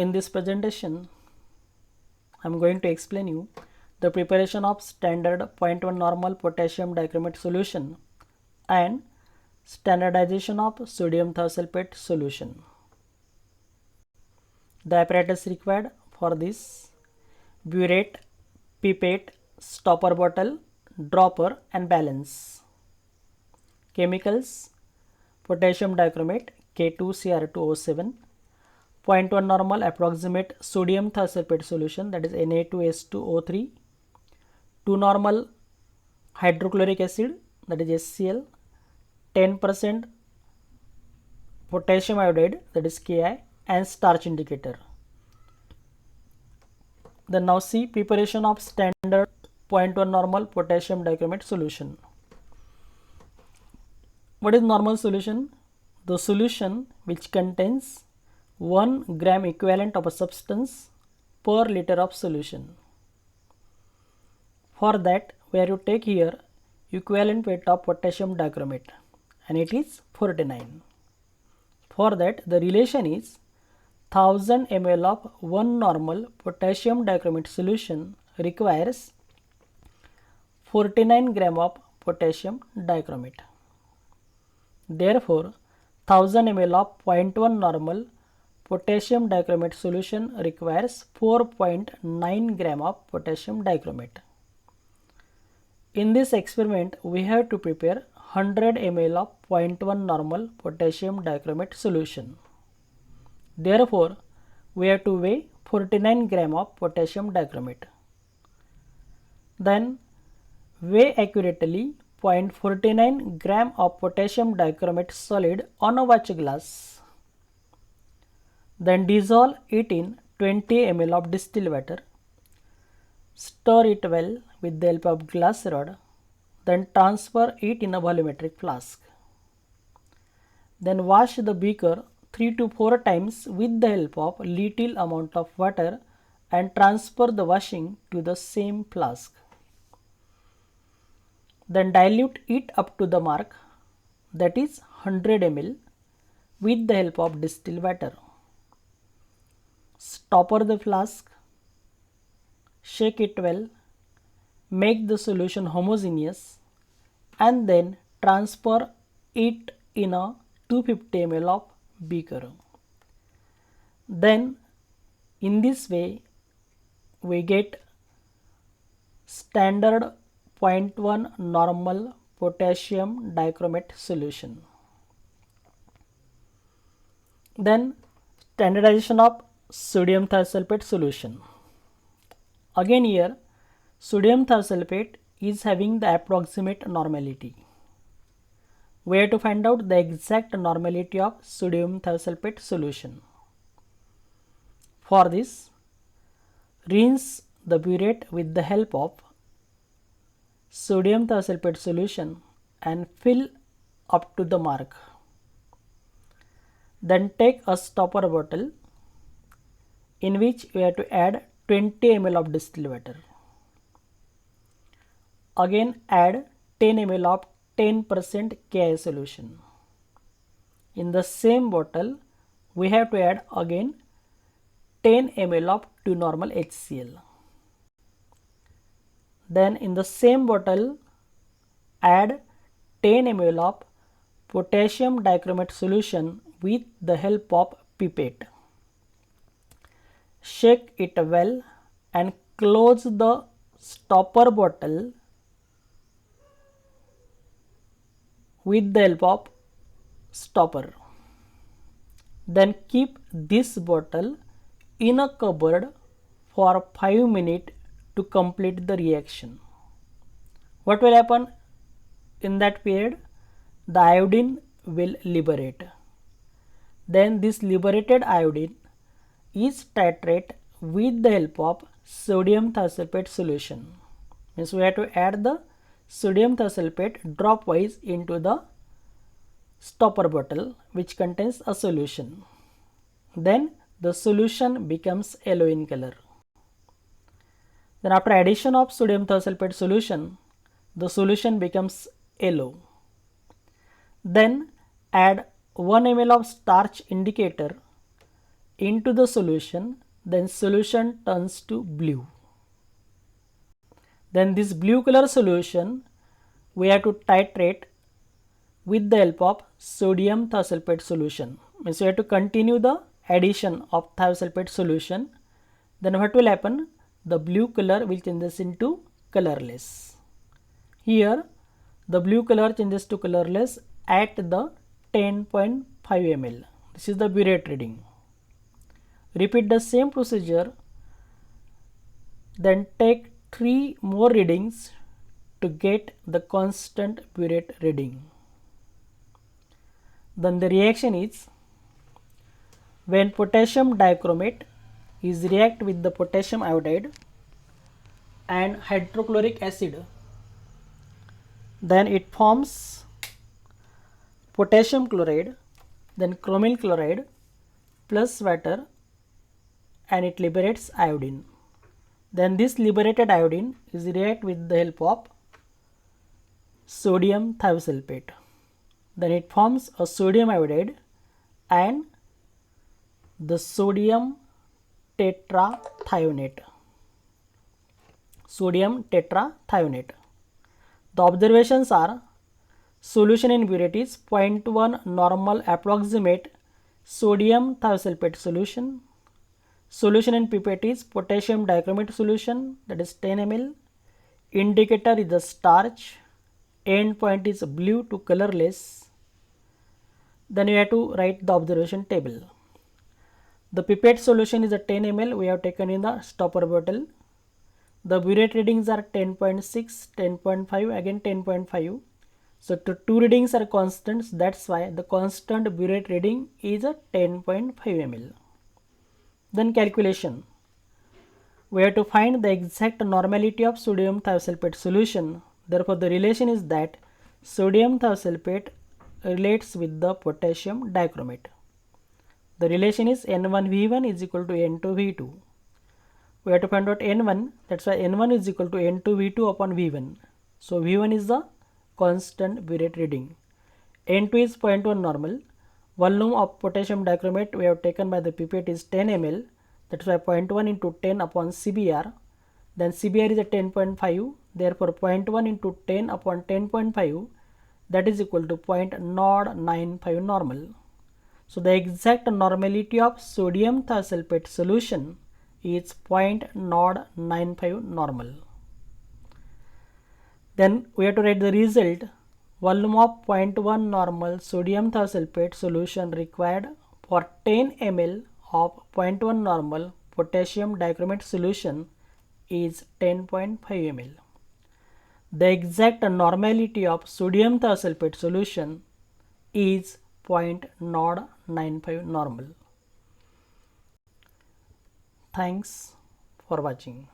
In this presentation, I am going to explain you the preparation of standard 0.1 normal potassium dichromate solution and standardization of sodium thiosulfate solution. The apparatus required for this: burette, pipette, stopper bottle, dropper and balance. Chemicals: potassium dichromate K2Cr2O7, 0.1 normal approximate sodium thiosulfate solution, that is Na2S2O3, 2 normal hydrochloric acid, that is HCl, 10% potassium iodide, that is Ki, and starch indicator. Then now see preparation of standard 0.1 normal potassium dichromate solution. What is normal solution? The solution which contains 1 gram equivalent of a substance per liter of solution. For that, we have to take here equivalent weight of potassium dichromate, and it is 49. For that, the relation is 1000 ml of 1 normal potassium dichromate solution requires 49 gram of potassium dichromate. Therefore, 1000 ml of 0.1 normal potassium dichromate solution requires 4.9 gram of potassium dichromate. In this experiment, we have to prepare 100 ml of 0.1 normal potassium dichromate solution. Therefore, we have to weigh 49 gram of potassium dichromate. Then weigh accurately 0.49 gram of potassium dichromate solid on a watch glass. Then dissolve it in 20 ml of distilled water. Stir it well with the help of glass rod. Then transfer it in a volumetric flask. Then wash the beaker 3 to 4 times with the help of little amount of water and transfer the washing to the same flask. Then dilute it up to the mark, that is 100 ml, with the help of distilled water. Stopper the flask, shake it well, make the solution homogeneous, and then transfer it in a 250 ml of beaker. Then in this way we get standard 0.1 normal potassium dichromate solution. Then standardization of sodium thiosulfate solution. Again here sodium thiosulfate is having the approximate normality. We have to find out the exact normality of sodium thiosulfate solution. For this, rinse the burette with the help of sodium thiosulfate solution and fill up to the mark. Then take a stopper bottle in which we have to add 20 ml of distilled water. Again add 10 ml of 10% Ki solution. In the same bottle, we have to add again 10 ml of 2 normal HCl. Then in the same bottle, add 10 ml of potassium dichromate solution with the help of pipette. Shake it well and close the stopper bottle with the help of stopper. Then keep this bottle in a cupboard for 5 minutes to complete the reaction. What will happen in that period? The iodine will liberate. Then this liberated iodine is titrate with the help of sodium thiosulfate solution. Means we have to add the sodium thiosulfate dropwise into the stopper bottle which contains a solution. Then the solution becomes yellow in color. Then after addition of sodium thiosulfate solution, the solution becomes yellow. Then add 1 ml of starch indicator into the solution, then solution turns to blue. Then this blue color solution we have to titrate with the help of sodium thiosulfate solution. Means we have to continue the addition of thiosulfate solution. Then what will happen? The blue color will changes into colorless. Here the blue color changes to colorless at the 10.5 ml. This is the burette reading. Repeat the same procedure, then take 3 more readings to get the constant burette reading. Then the reaction is, when potassium dichromate is react with the potassium iodide and hydrochloric acid, then it forms potassium chloride, then chromyl chloride plus water, and it liberates iodine. Then this liberated iodine is react with the help of sodium thiosulfate. Then it forms a sodium iodide and the sodium tetrathionate. Sodium tetrathionate. The observations are: solution in burette is 0.1 normal approximate sodium thiosulfate solution. Solution in pipette is potassium dichromate solution, that is 10 ml. Indicator is the starch. End point is blue to colorless. Then you have to write the observation table. The pipette solution is a 10 ml we have taken in the stopper bottle. The burette readings are 10.6, 10.5, again 10.5. So two readings are constants, that's why the constant burette reading is a 10.5 ml. Then calculation. We have to find the exact normality of sodium thiosulfate solution. Therefore, the relation is that sodium thiosulfate relates with the potassium dichromate. The relation is N1V1 is equal to N2V2. We have to find out N1, that's why N1 is equal to N2V2 upon V1. So V1 is the constant burette reading. N2 is 0.1 normal. Volume of potassium dichromate we have taken by the pipette is 10 ml. That's why 0.1 into 10 upon CBR. Then CBR is a 10.5. Therefore 0.1 into 10 upon 10.5, that is equal to 0.095 normal. So the exact normality of sodium thiosulfate solution is 0.095 normal. Then we have to write the result. Volume of 0.1 normal sodium thiosulfate solution required for 10 ml of 0.1 normal potassium dichromate solution is 10.5 ml. The exact normality of sodium thiosulfate solution is 0.095 normal. Thanks for watching.